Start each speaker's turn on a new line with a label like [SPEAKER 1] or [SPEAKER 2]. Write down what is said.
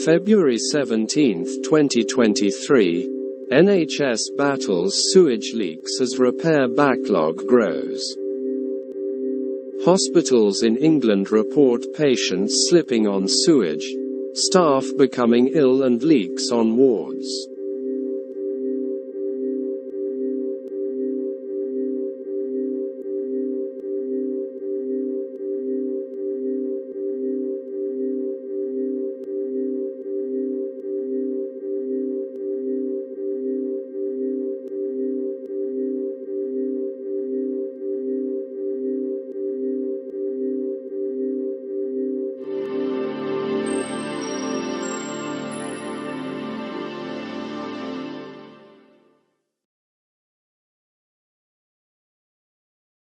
[SPEAKER 1] February 17, 2023, NHS battles sewage leaks as repair backlog grows. Hospitals in England report patients slipping on sewage, staff becoming ill and leaks on wards.